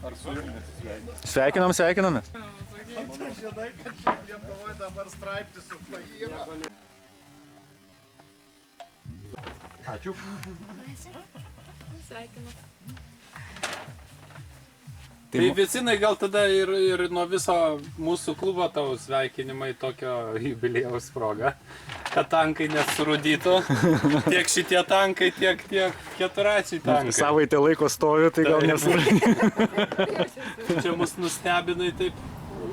Ar su jums Sveikinam, sveikiname. Mano žiedai, kad Lietuvoje dabar straiptis su flagyra. Ačiū. Sveikinu. Tai Vecinai gal tada ir nuo viso mūsų klubo tavo sveikinimai tokio jubiliejaus proga, kad tankai nesurūdytų, tiek šitie tankai, tiek keturračiai tankai. Savaitę laiko stoviu, tai gal nesurūdytų. Čia mus nustebinai taip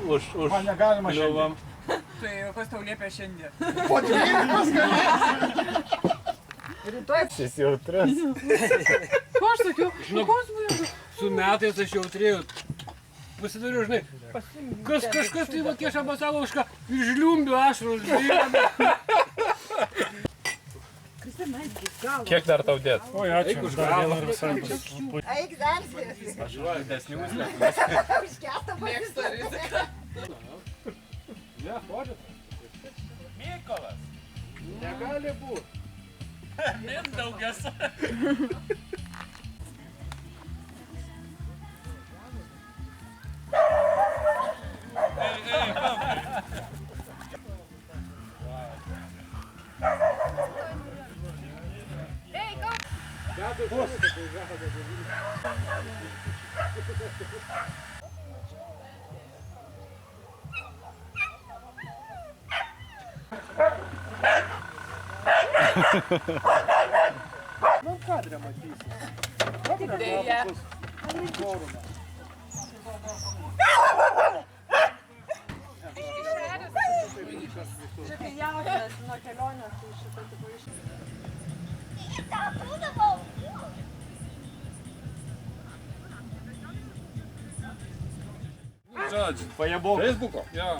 už Man negalima liuvam. Tai kas tau liepia šiandien? Po 12 galės. Šis jautrus. Ko aš sakiau? Su metais aš jau turėjau, pasidariau, žinai, kažkas tai vakieša pasako kažką, išliumbiu ašarus, žinai. Kiek dar tau dėt? Oi, ačiū. Dar vieną ir visai bus. Eik dar sėsi. Aš žuoju, desnių slėpų. Užkėta Mėgsta riziką. Mykolas! Negali būt. Mindaugas. Man kadrė matysi. Dėja. Čia kai jaudinasi nuo kelionės, tai šitą tipo iš... Žodžiu, Pajebok. Facebooko? Jo.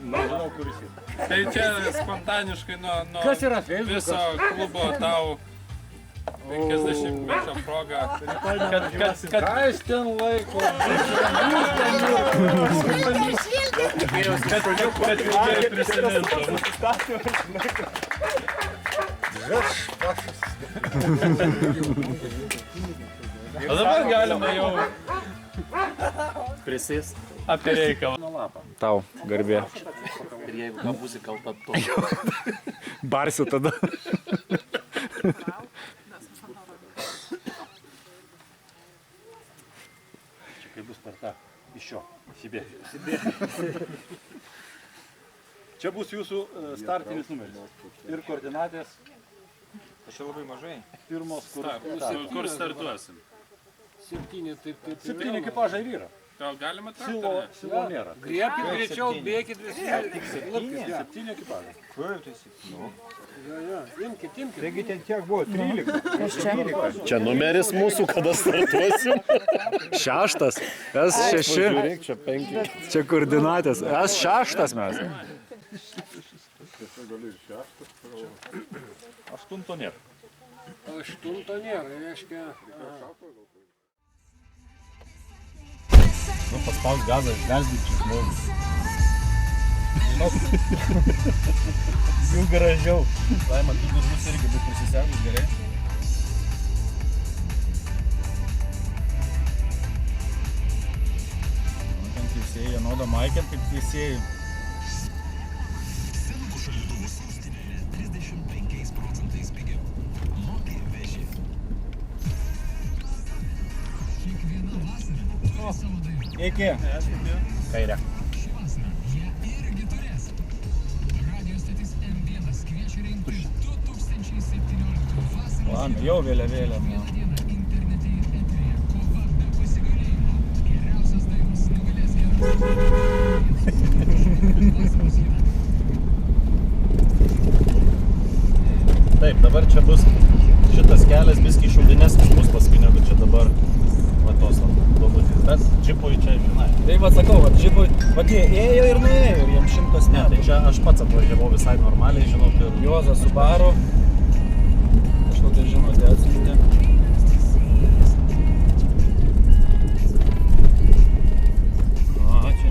Nežinau, kuris jis. Tai čia spontaniškai nuo Kas yra Facebookas? viso klubo tau 50-mečio proga. Kad Ką jis ten laiko? O dabar galima jau Prisės. apie reikalą. Tau, garbė. Ir jeigu ką būsi kalta to. Barsiu tada. Čia kaip bus per tą iš šio. Sibė. Čia bus jūsų startinis numeris. Ir koordinatės. Aš labai mažai. Pirmos, Kur startuosim? 7 ekipažai ir yra. Gal galima tą? Silo nėra. Griepkit greičiau, bėkit visi. 7 ekipažai. Taigi ten tiek buvo, 13. Čia numeris mūsų, kada startuosim. 6, S6. Čia 5. Čia koordinatės. S6 mes. 8 nėra. 8 nėra, reiškia. Nu, paspaus gazą, išgazdinti žmogų. Jų gražiau. Laima, tu diržus irgi būtų prisisegus gerai. Ten teisėjai, Janoda Maikė, kaip teisėjai. Iki. Kairė. Jau vėliavėlė. Taip, dabar čia bus šitas kelias biskį šaudinesnis bus paskui negu čia dabar tos duobutės. Bet džipui čia, žinai. Tai va sakau, va džipui, va jie ėjo ir nuėjo ir jiems 100 metų. Ne, tai čia aš pats atvažiavau visai normaliai, žinau, ir Juozas Subaru. Kažkokią žinutę atsiuntė. Čia.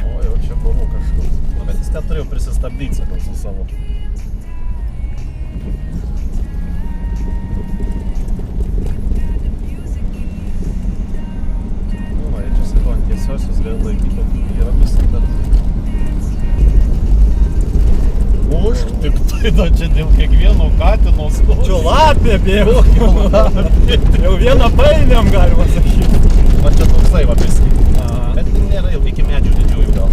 O, jau čia buvo kažkur. Bet jis neturėjo prisistabdyti, sakau, su savo. Šitą čia dėl kiekvieno katino skaus. Čia lapė bėgo. Jau vieną paėmėm, galima sakyti. Va čia toksai va biskį. Bet nėra jau iki medžių didžiųjų gal.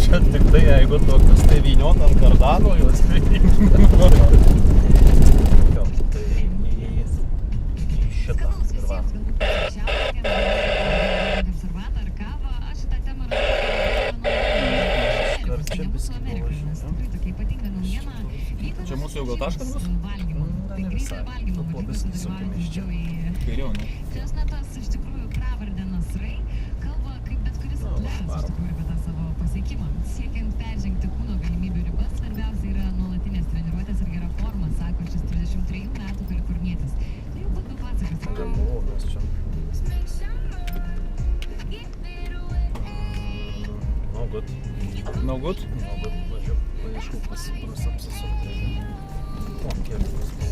Čia tik tai, jeigu tokius tai vyniot ant kardano, juos veikia. Tai į šitą ir va. Čia biskį Čia mūsų jau gal taškas bus? ne visai. Po biskį sukime iš čia. Kairiau, ne? Česnatas iš tikrųjų pravardė Nasrai kalba kaip bet kuris atletas iš tikrųjų apie tą savo pasiekimą. Siekiant peržengti kūno galimybių ribas, svarbiausia yra nuolatinės treniruotės ir gera forma, sako šis 33 metų kalifornietis. Tai jau būtų pasakas. Gan malonus čia. No good. No good? No good. Važiuok, paieškau pasibrus apsisukti. O, keliukas buvo.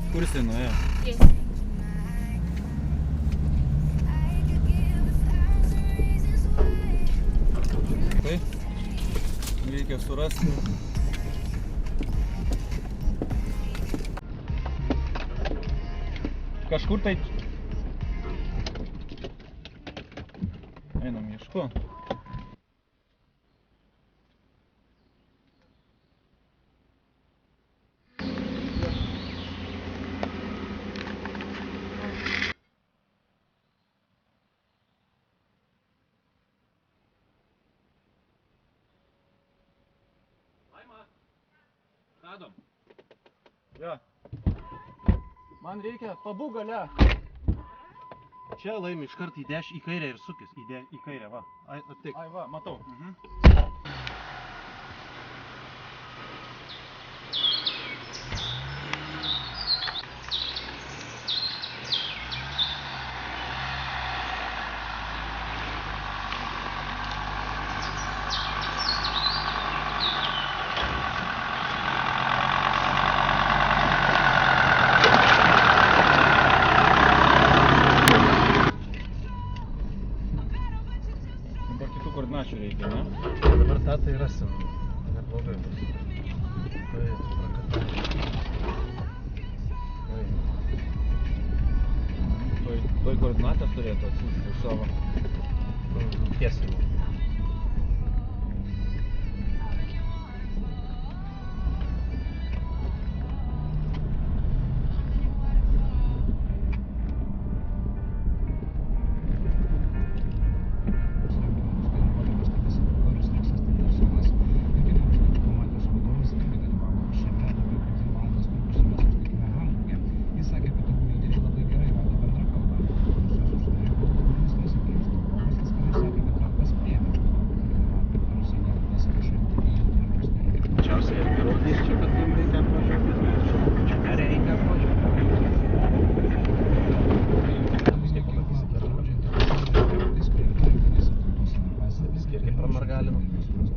Kur jisai nuėjo? Tai reikia surasti. Kažkur tai... Einam ieško. Radom. Ja. Man reikia pabū gale. Čia laimi iškart į kairę ir sukis. Į kairę, va. Ai, tik. Ai va, matau. Koordinačių reikia, ne? Dabar tą tai rasim. Neblogai bus. Tai prakatai. Toj koordinatės turėtų atsiųsti iš savo. Tiesiai.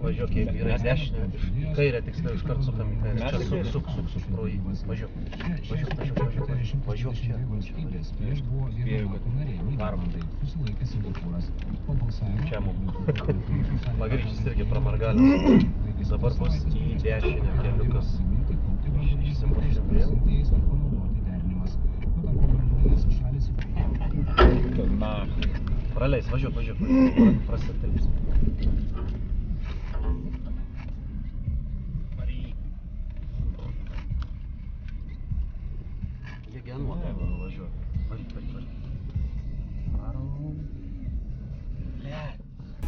Važiuok, jeigu yra į dešinę, į kairę tiksliau iškart sukam į kairę. Čia suk pro jį. Važiuok. Važiuok čia. Spėjau, kad varom. Čia mum. Magryčius irgi pramargalės. Dabar bus į dešinę keliukas. Išsimušim vėl. Na. Praleis, važiuok. Prasitilps. Jie genuoja, važiuoja. Varyk. Varom.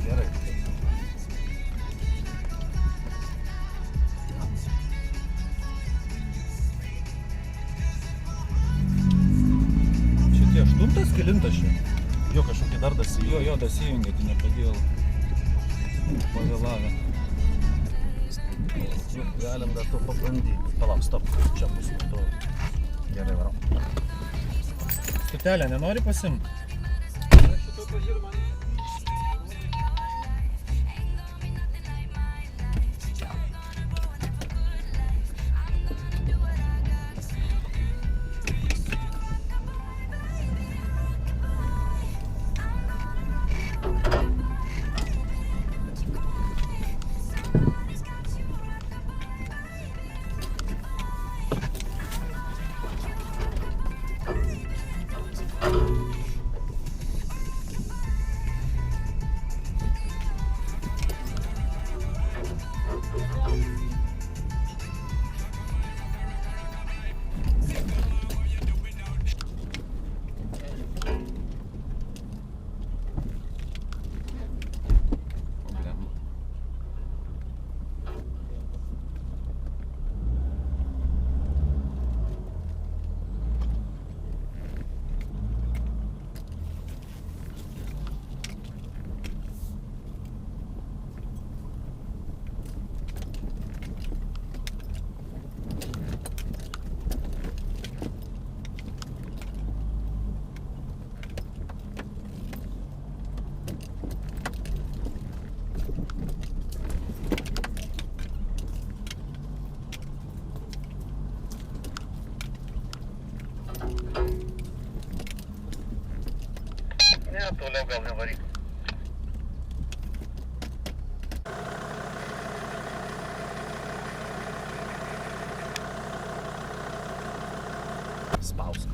Gerai. Šitie aštuntas, kelintas čia? Jo, kažkokį dar dasijungia. Jo, dasijungia, tai nepadėjau. Pavėlavę. Galim dar to pabandyti. Palauk, stop. Čia bus to. Gerai, varom. Stotelę nenori pasimti? Ne, toliau gal nevaryk. Spausk.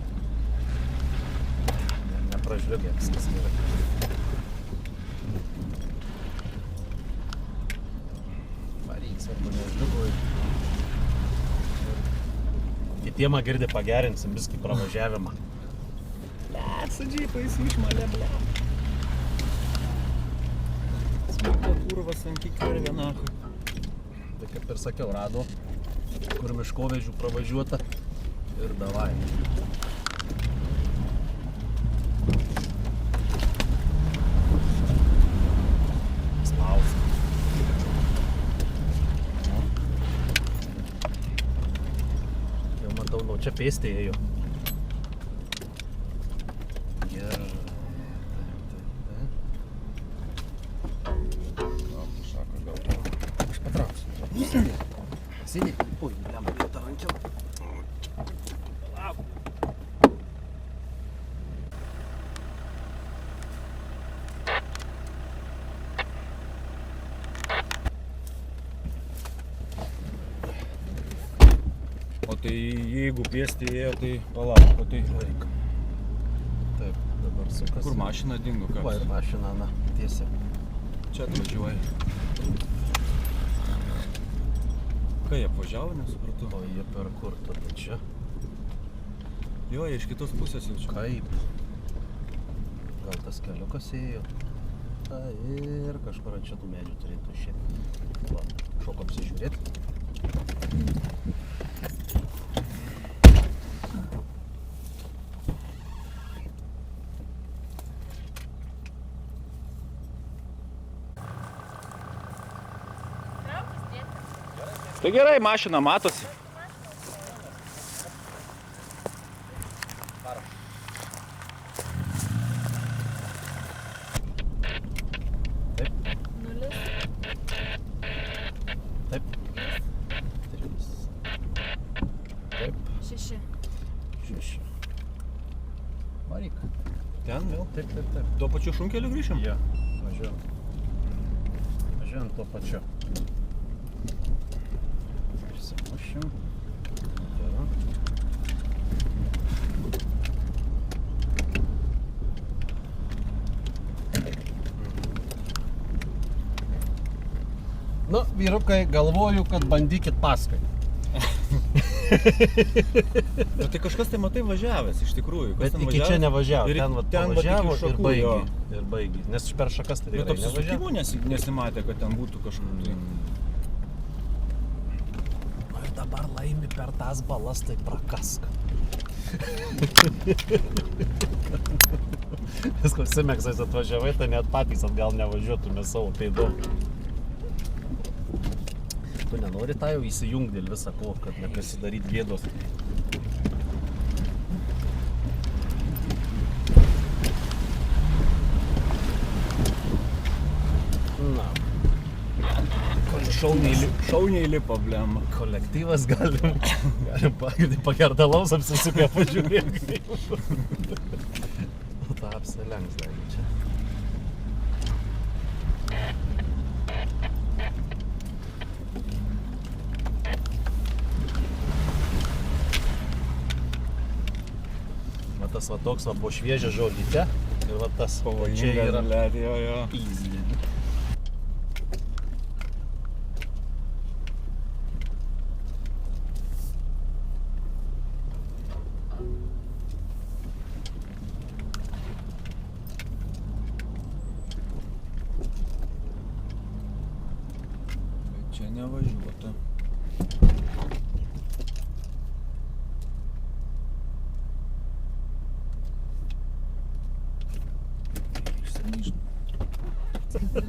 Nepražliugė, viskas gerai. Varyk, svarbu nežliugui. Kitiem girdi pagerinsim viskį pravažiavimą. Su džipais išmalė, ble. Smėgta kurvas ant kiekvienų vienakui. Tai kaip ir sakiau, rado, kur miškovežių pravažiuota ir davai. Spaus. Jau matau, nuo čia pėstė ėjo. Sėdėk. Oi, lemba, jau tą rankiau. Palauk. O tai jeigu pėsti ėjo, tai palauk, o tai varyk. Taip, dabar sukasi. Kur mašina dingo, ką? Va ir mašina, na, tiesiai. Čia atvažiuoja. Ką jie apvažiavo, nesupratau. O jie per kur tada čia? Jo, jie iš kitos pusės jau čia. Kaip? Gal tas keliukas ėjo? Ta ir kažkur ant šitų medžių turėtų išėti. Va, šok apsižiūrėti. Tai gerai, mašina matosi. Taip. 0. Taip. 3. Taip. 6. 6. Varyk. Ten vėl? Taip, taip, taip. Tuo pačiu šunkeliu grįšim? Jo, važiuojam. Važiuojam tuo pačiu. Išsimušim. Gerai. Nu, vyrukai, galvoju, kad bandykit paskui. Nu, tai kažkas tai matai važiavęs, iš tikrųjų. Bet iki čia nevažiavo, ten vat ten pavažiavo iki šakų, ir baigė. Nes per šakas tai Bet tikrai nevažiavo. apsisukimų nesimatė, kad ten būtų kažkur. Tai. Nu ir dabar laimi per tas balas, tai prakask. Viskas Simeksais atvažiavai, tai net patys atgal nevažiuotume savo pėdom. Tu nenori tą jau įsijungti dėl visą ko, kad neprisidaryt gėdos. Na. Šauniai lipa, blem. Kolektyvas galim pagerdalaus apsisukę pažiūrėk. Ta apsilenks dar čia. Va tas va toks va po šviežią žolytę ir va tas čia yra jo. easy. Čia nevažiuota.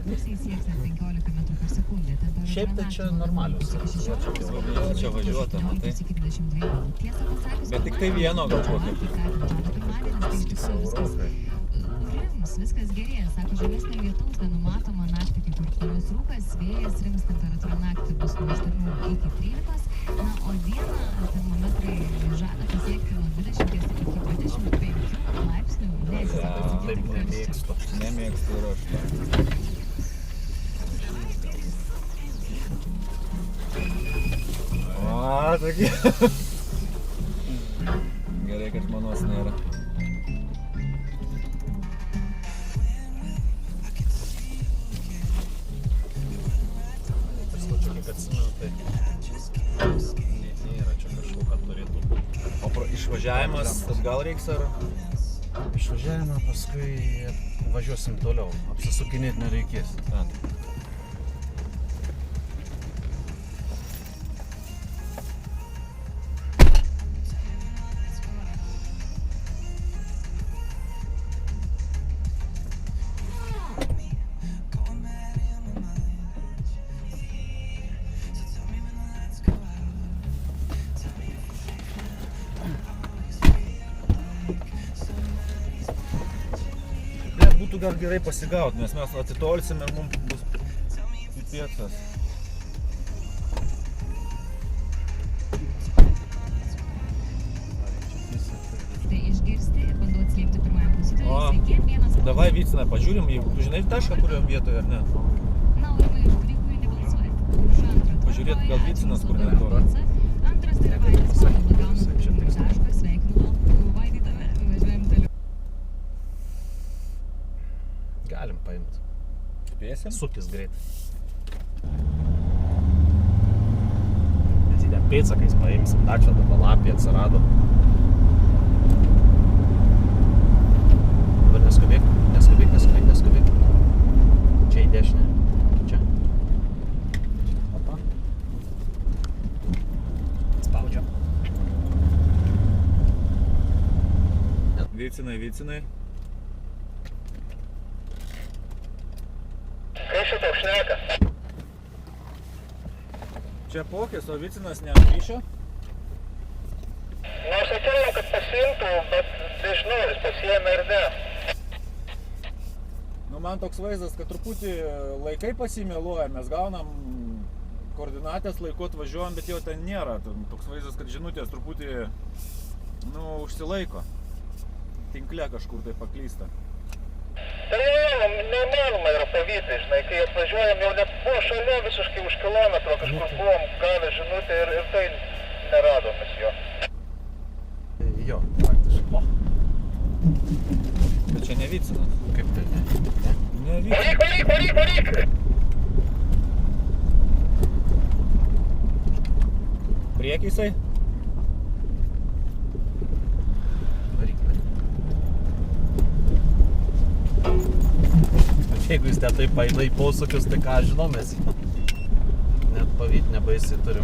Gūsiai sieks net 15 metrų per sekundę. Šiaip tai čia normalius. Čia važiuota, matai. Tiesą pasakius, Bet tik tai vieno gal kokio. Rims, viskas gerėja, sako, žemesnio lietaus nenumatoma naktį, kaip ir toliaus rūkas, vėjas rims, temperatūra naktį bus nuo 8 iki 13, na, o dieną termometrai žada pasiekti nuo 20 iki 25 laipsnių. Taip nemėgstu. Nemėgstu ir aš. O, tokie. Gerai, kad manos nėra. Kiek atsimenu, tai nėra čia kažko, kad turėtų būti. O išvažiavimas atgal reiks ar? Išvažiavimą, paskui važiuosim toliau. Apsisukinėti nereikės. Būtų gal gerai pasigauti, nes mes atitolsim ir mums bus pipėtas. Tai išgirsti ir bandau atsliepti pirmąją klausytoją. Sveiki, vienas... Davai Vycinai, pažiūrim, jeigu tu žinai tašką, kurioje vietoje ar ne? Na, Aurimai, už kurį kūrinį balsuojate? Už antrą. Pažiūrėt, gal Vycinas kur neturi. Antras tai yra Vaidas Konola, gaunam pirmąjį tašką, sveikinu. Vaidai tave, važiuojam toliau. Galim paimti. Spėsim? Sukis greit. Mes įdėm pėdsakais paimsim, dačio dabar lapė atsirado. Dabar neskubėk. Čia į dešinę. Čia. Opa. Spaudžiam. Vycinai. Kas šitau šneka? Čia pokės, o Vycinas neatryšio? Nu, aš sakiau, kad pasiimtų, bet nežinau, jis pasiėmė ir ne. Nu, man toks vaizdas, kad truputį laikai pasimėluoja, mes gaunam koordinatės, laiku atvažiuojam, bet jau ten nėra. Toks vaizdas, kad žinutės truputį, užsilaiko. Tinkle kažkur tai paklysta. Tai neįmanoma yra pavyti, žinai, kai atvažiuojam jau net buvo šalia visiškai už kilometro, kažkur buvom gavę žinutę ir tai neradom mes jo. Jo, praktiškai. Bet čia ne Vycinas. Kaip tai ne? Ne Vycinas. Varyk! Priekį jisai? Jeigu jis net taip paina į posūkius, tai ką žinau mes. Net pavyt nebaisiai turim.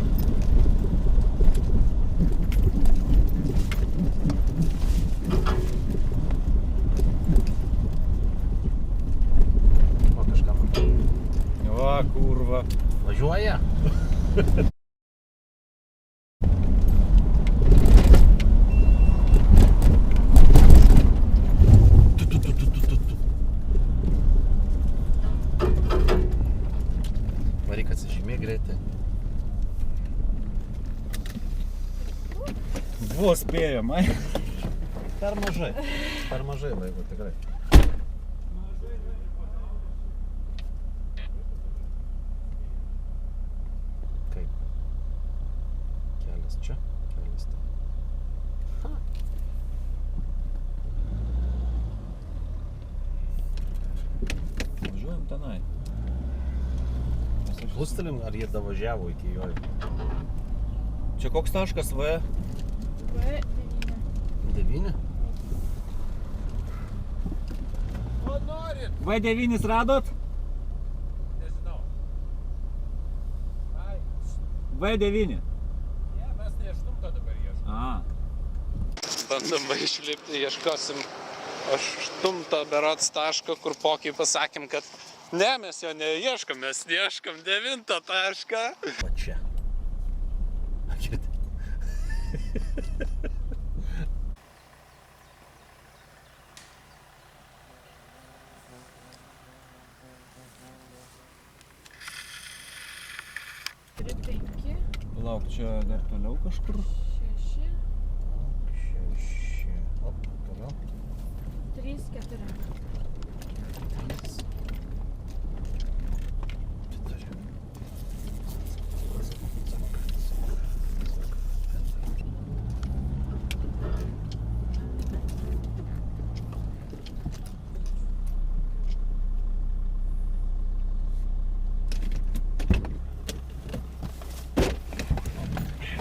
O kažką matau. Va, kurva. Važiuoja. Varyk atsižymė greitai. Buvo spėjama. Per mažai laiko tikrai. Kaip? Kelias čia, kelias ten. Važiuojam tenai. Klustelim, ar jie davažiavo iki jo? Čia koks taškas V? V9. 9? V9 radot? Nežinau. V9. Ne, mes tai 8 dabar ieškom. Bandom išlipti, ieškosim 8 berods taško, kur pokiai pasakėm, kad ne, mes jo neieškom, mes ieškom 9 tašką. Va čia. Akit. Lauk, čia dar toliau kažkur. 6, 6. O, toliau. 3, 4.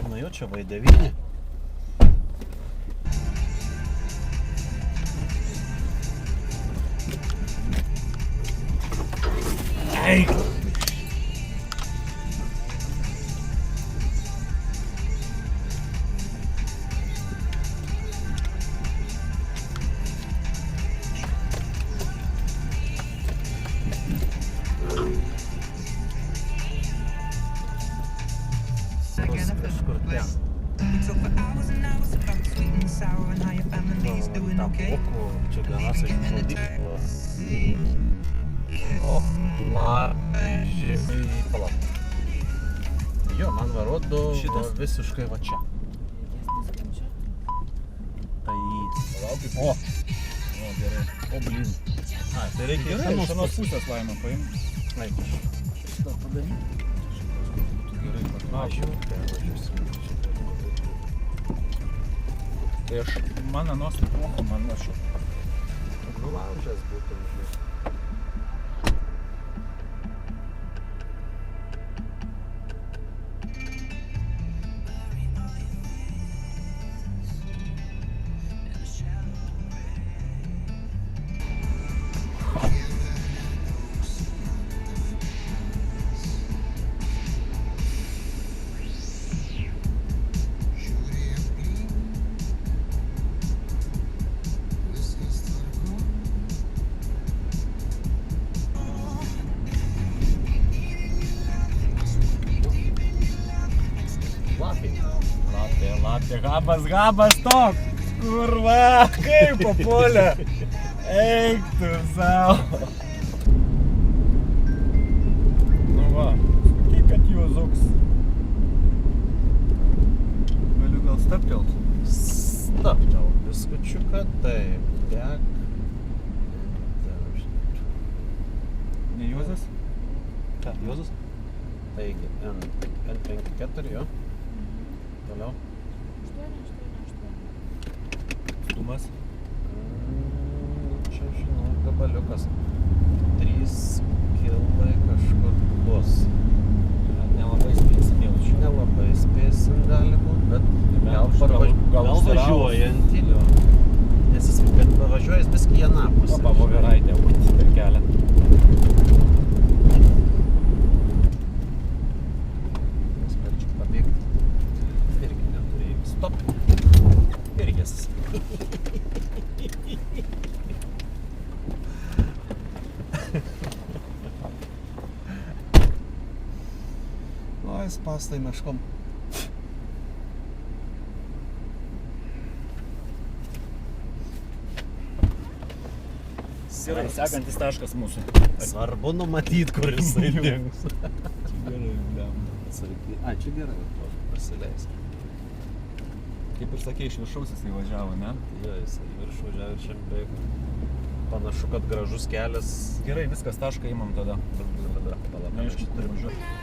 Nu jau čia V9. Eik! Kažkur ten. Tam boku, čia gana sakyčiau. O, palauk. Jo, man varodo visiškai va čia. Tai... Palaukit. O, Gerai. o blin. A, tai reikia Gerai, iš anos pusės laimą paimti. Eik. Šitą padaryti. Gerai, patrašiu. Tai aš, man anos nemoku, man aš. Nulaužęs būtų, žinai. Lapė, gabas toks. Kurva, kaip papuolė. Eik tu savo. Nu va, sakyk, kad jų zuks. Galiu gal staptelt? Staptel viskučiuką, taip, tiek. Ne Juozas? Ką, Juozas? Taigi, N54, jo. Toliau. 8, 8, 8. Stumas. Čia, žinau, gabaliukas. 3 kilai kažkur bus. Nelabai spėsim jaučiu. Nelabai spėsim gali būt, bet gal važiuojant įliu. Nes jis, kad važiuojas biskį į aną pusę. Papa voveraitė būti per kelią. spastai meškom. Gerai, sekantis taškas mūsų. Svarbu numatyti, kur jisai dings. Gerai, bliam. Atsargiai. A, čia gerai, pasileisk. Kaip ir sakė, iš viršaus jisai važiavo, ne? Jo, jisai viršų važiavo ir čia beveik panašu, kad gražus kelias. Gerai, viskas, tašką imam tada. Palauk, Aišku, turim važiuoti.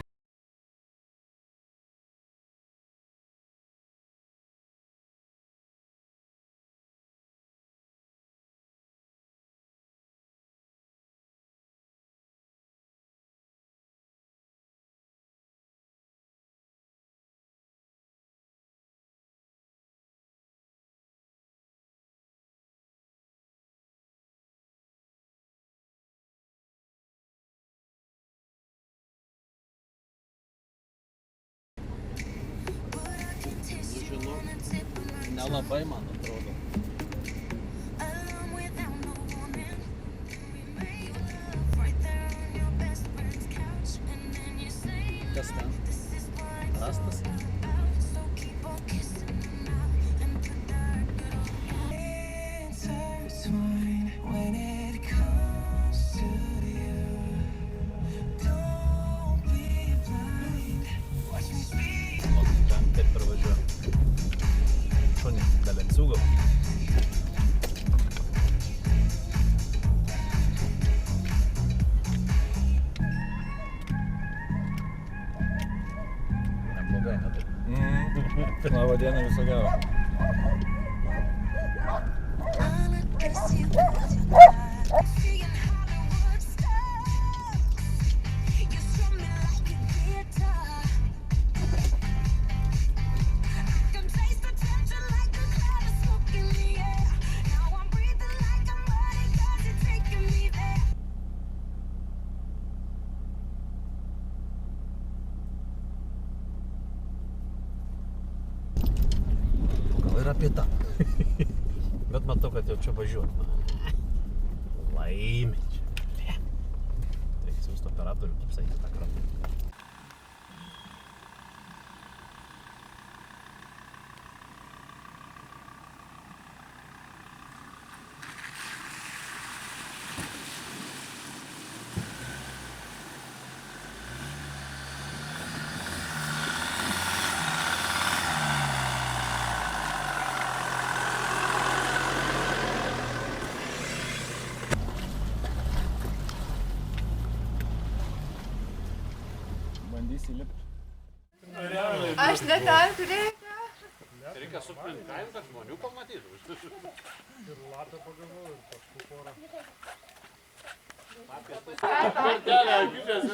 Nelabai, man atrodo. Kas ten? Rastas? Ten taip ir važiuoja. Šunį, belenciūgo. Neblogai, ne taip. Labą dieną, viso gero. Gal ir apie tą. Bet matau, kad jau čia važiuot. Laimė čia. Reikia siūsti operatorių, kaip sakyti, tą kratą. Bandysi lipti. Aš ne ten turėjau. Reikia suprinti kaim, kad žmonių pamatytų. Ir latą pagalvoju, ir paskui porą. Kortelę akišęs.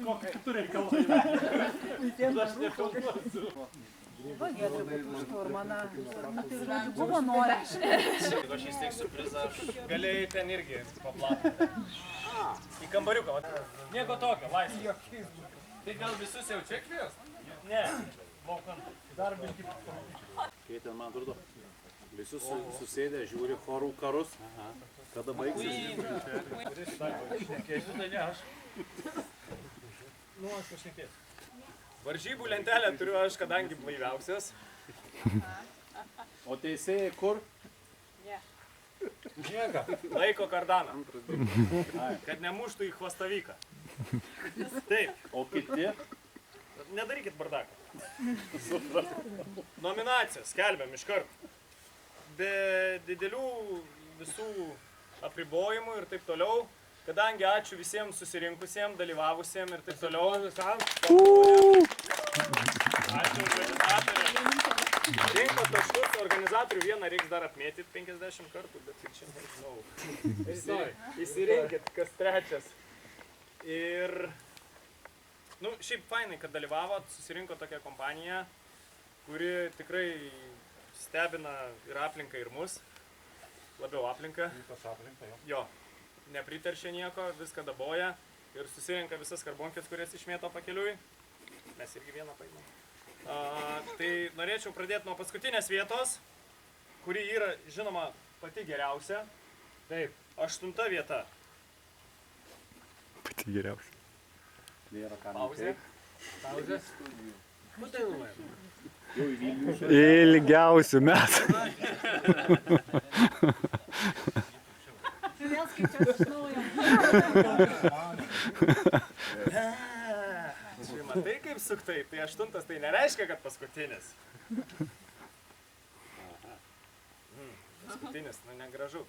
Kokia tu reikalai? Aš nefilmuosiu. Va, Giedrė, šturmaną. Tai žodžiu, buvo nori. Jeigu aš įsteigsiu prizą, aš galėjai ten irgi paplatinti. Į kambariuką. Nieko tokio, laisvė. Tai gal visus jau čia kvies? Ne, laukant. Dar biškį. Kai ten, man atrodo, visi susėdė, žiūri chorų karus. Kada baigsis? Tai ne aš. Nu, aš pašnekėsiu. Varžybų lentelę turiu aš, kadangi blaiviausias. O teisėjai kur? Nieka. Laiko kardaną. Kad nemuštų į chvastavyką. Taip. O kiti? Nedarykit bardaką. Nominacijas skelbiam iš karto. Be didelių visų apribojimų ir taip toliau. Kadangi ačiū visiems susirinkusiems, dalyvavusiems ir taip toliau. Ačiū organizatoriams. Rinko taškus, organizatorių vieną reiks dar apmėtyti 50 kartų, bet tik čia nežinau. Įsirinkit, kas trečias. Ir, nu, šiaip fainai, kad dalyvavot, susirinko tokia kompanija, kuri tikrai stebina ir aplinką, ir mus. Labiau aplinką. Ypač aplinką, jo. Jo. Nepriteršia nieko, viską daboja ir susirenka visas karbonkės, kurias išmėto pakeliui. mes irgi vieną paimam. Tai norėčiau pradėti nuo paskutinės vietos, kuri yra, žinoma, pati geriausia. Taip, 8 vieta. Pati geriausia. Pauzė. Pauzė. Ilgiausių metų. Vėl skaičiuos iš naujo. Matai kaip suktai, tai 8 tai nereiškia, kad paskutinis. Paskutinis, nu negražu.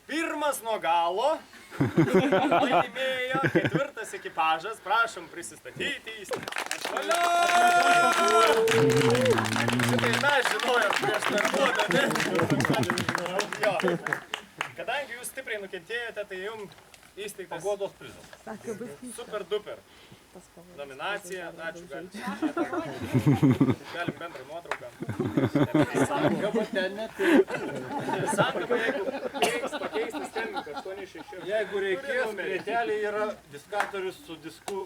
Pirmas nuo galo laimėjo 4 ekipažas, prašom prisistatyti. Valio! Šitai mes žinojom prieš darbuodami. Kadangi jūs stipriai nukentėjote, tai jums įsteigtas paguodos prizas. Super duper. Nominacija, ačiū, galim bendrą nuotrauką. Sankaba, jeigu pakeisti skambink 86. Jeigu reikės, prietelė yra diskatorius su disku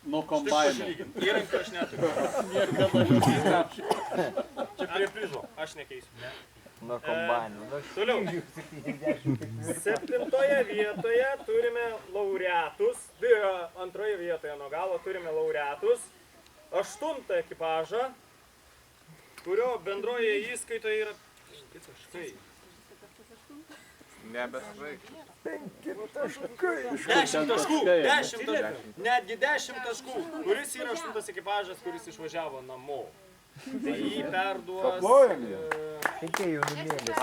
nuo kombaino. Įrankio aš neturiu. Čia prie prizo. Aš nekeisiu. Nuo kombaino. Toliau. 7 vietoje turime laureatus. 2 vietoje nuo galo turime laureatus. 8 ekipažą, kurio bendroje įskaitoje yra... Štai. Nebežaik. 10 taškų. Netgi 10 taškų. Kuris yra 8 ekipažas, kuris išvažiavo namo. Tai jį perduos... Kokie jaunimėlis?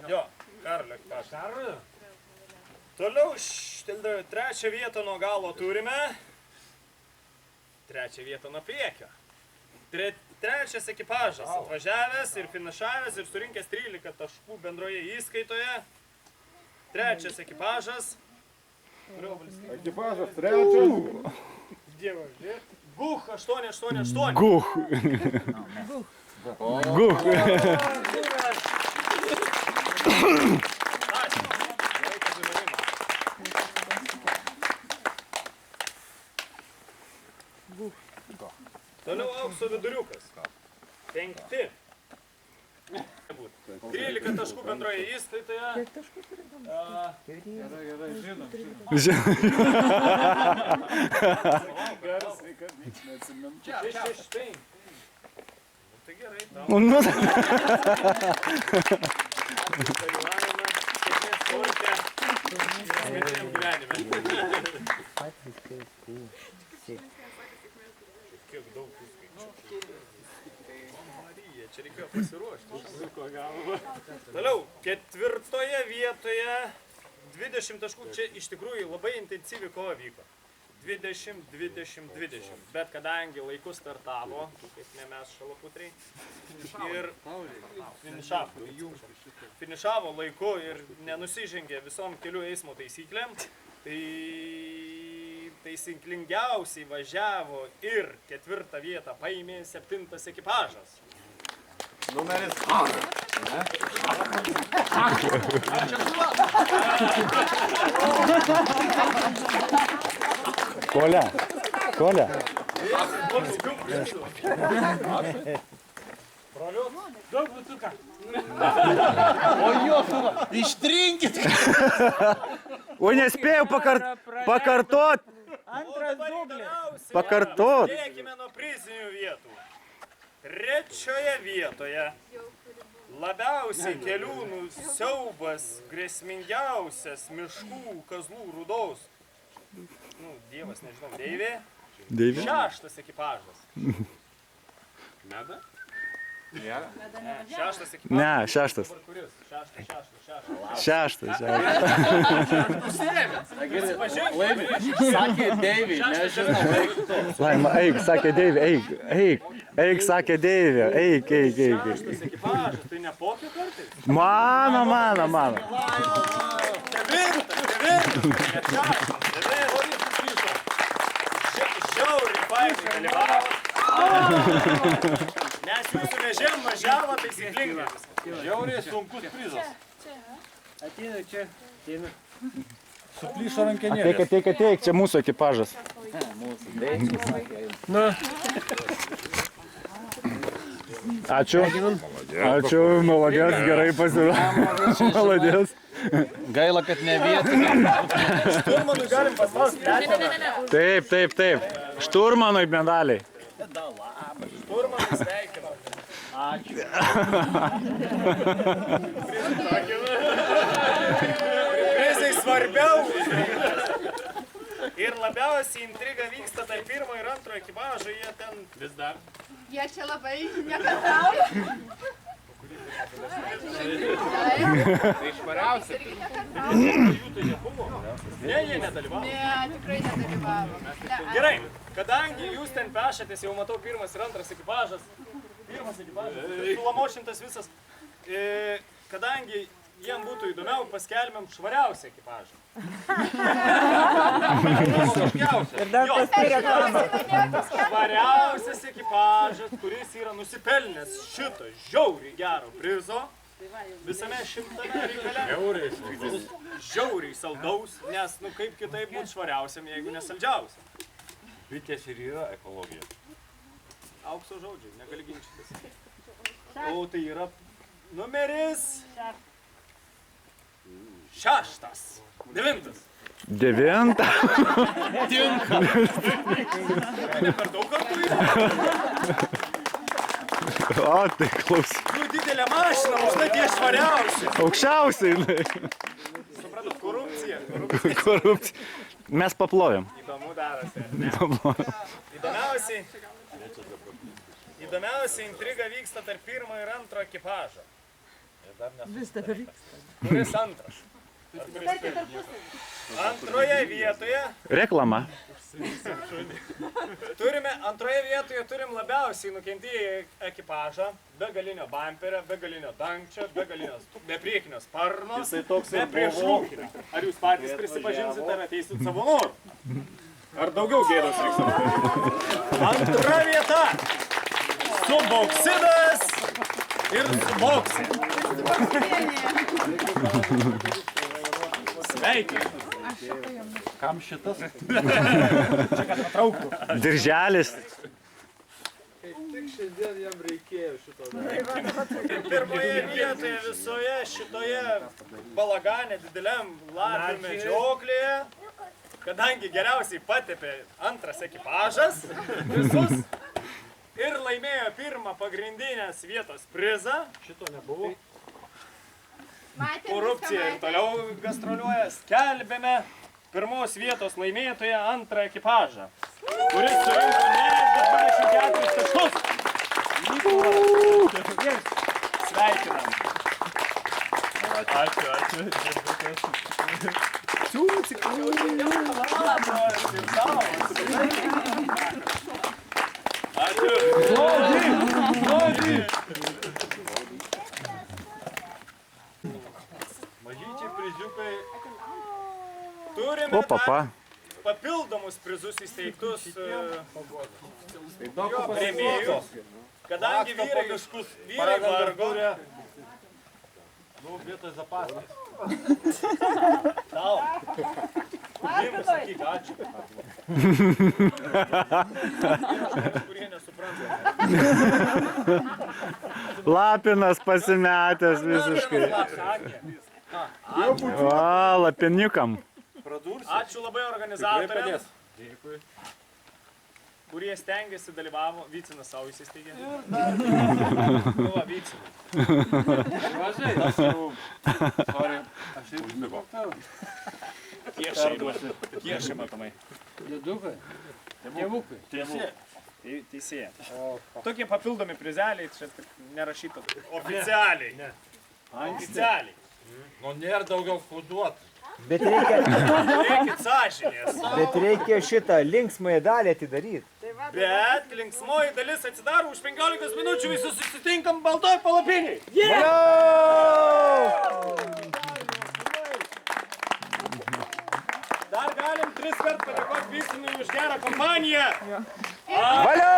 Jo, Karolio ekipažą. Toliau 3 vietą nuo galo turime. 3 vietą nuo priekio. 3 ekipažas atvažiavęs ir finišavęs ir surinkęs 13 taškų bendroje įskaitoje. 3 ekipažas. Ekipažas 3. Dievas, Guch 888. Guch. Guch. Toliau aukso viduriukas. 5. 13 taškų bendroje įskaitoje. Kiek taškų turim? Gerai, žinom. Garsiai, kad niks neatsimenu. 6. Tai gerai, tau. Dalyvavime, sėkmės sporte, asmeniniam gyvenime. Kiek daug skaičių. Marija, čia reikėjo pasiruošti. Toliau, 4 vietoje 20 taškų. Čia iš tikrųjų labai intensyvi kova vyko. 20, 20, 20. Bet kadangi laiku startavo, kaip ne mes šalaputriai, ir finišavo laiku ir nenusižengė visom kelių eismo taisyklėm, tai taisyklingiausiai važiavo ir 4 vietą paėmė 7 ekipažas. Numeris A. Коля. Коля. Daug butuką. O jos, ištrinkit. Oi, nespėjau pakartot. Antras dublis. Pakartot. Pradėkime nuo prizinių vietų. 3 vietoje labiausiai keliūnų siaubas, grėsmingiausias miškų kazlų rūdos. Nu, dievas, nežinau, Deivė. 6 ekipažas. Meda? Ne. 6 ekipažas. Ne, 6. Kuris? 6. Sakė Deivė, nežinau. Laima, eik, sakė Deivė, eik, sakė Deivė, eik. 6 ekipažas, tai ne popė kartais? Mano. Žiauriai fainai dalyvavo. Nes jūsų vežėm važiavo taisyklingai. Žiauriai sunkus prizas. Ateina čia, ateina. Suplyšo rankenėlės. Ateik, čia mūsų ekipažas. Na. Ačiū. Ačiū, maladės, gerai pasirodė. Maladės. Gaila, kad ne vietiniai. Šturmanui galim paspausti leteną. Taip. Šturmanui medaliai. Šturmanui sveikinu. Ačiū. Prizai svarbiau. Ir labiausiai intriga vyksta tarp pirmo ir antro ekipažo, jie ten vis dar. Jie čia labai nekantrauja. Tai švariausia. Ne, jie nedalyvavo. Ne, tikrai nedalyvavo. Gerai, kadangi jūs ten pešatės, jau matau pirmas ir antras ekipažas. Sulamošintas visas. Kadangi jiem būtų įdomiau, paskelbėm švariausią ekipažą. Ir dar paskyrė reklamą. Švariausias ekipažas, kuris yra nusipelnęs šito žiauriai gero prizo visame šimtame reikale. Žiauriai saldaus, nes nu kaip kitaip būti švariausiam, jeigu nesaldžiausiam. Bitės ir yra ekologija. Aukso žodžiai, negali ginčytis. O tai yra numeris 6. 9. 9. Tinka. Ne per daug kartų yra. O, tai klausyk. Nu, didelė mašina, užtai tie švariausi. Aukščiausiai. Supratau, korupcija. Mes paplovėm. Įdomu darosi. Įdomiausiai intriga vyksta tarp pirmo ir antro ekipažo. Vis dar vyksta. Kuris antras? Antroje vietoje Reklama. Antroje vietoje turim labiausiai nukentėję ekipažą, be galinio bamperio, be galinio dangčio, be priekinio sparno, be priešrūkinio. Ar jūs patys prisipažinsite ir ateisit savo norų? Ar daugiau gėdos reiks? Antra vieta. Suboksidas ir suboksė. Sveiki. Kam šitas? Čia kad patrauktų. Dirželis. Tik šiandien jam reikėjo šito. Pirmoje vietoje visoje šitoje balagane dideliam lapių medžioklėje, kadangi geriausiai patepė antras ekipažas visus ir laimėjo pirmą pagrindinės vietos prizą. Šito nebuvo. Korupcija ir toliau gastroliuoja. Skelbėme pirmos vietos laimėtoją antrą ekipažą, kuris surinko netgi 24 taškus. Sveikinam. Ačiū. Mažyčiai priziukai. Turime papildomus prizus įsteigtus rėmėjus, kadangi vyrai vargo. Nu, vietoj zapaskas. Tau. Jums sakyk, ačiū. Kurie nesupranta. Lapinas pasimetęs visiškai. O, lapiniukam. Ačiū labai organizatoriams, kurie stengiasi dalyvavo. Vycinas savo įsisteigė. Nu, va, Vycinas. Sorry, aš ir užmigau. Kiešai matomai. Dėdukai? Tėvukai? Teisėja. Tokie papildomi prizeliai, čia nerašyta oficialiai. Oficialiai. Nu, nėra daugiau kuduot. Bet reikia... Reikit sąžinės. Bet reikia šitą linksmąją dalį atidaryti. Bet linksmoji dalis atsidaro už 15 minučių, visi susitinkam baltoj palapiniai. Dar galim 3 kart padėkoti Vycinui už gerą kompaniją. Valio!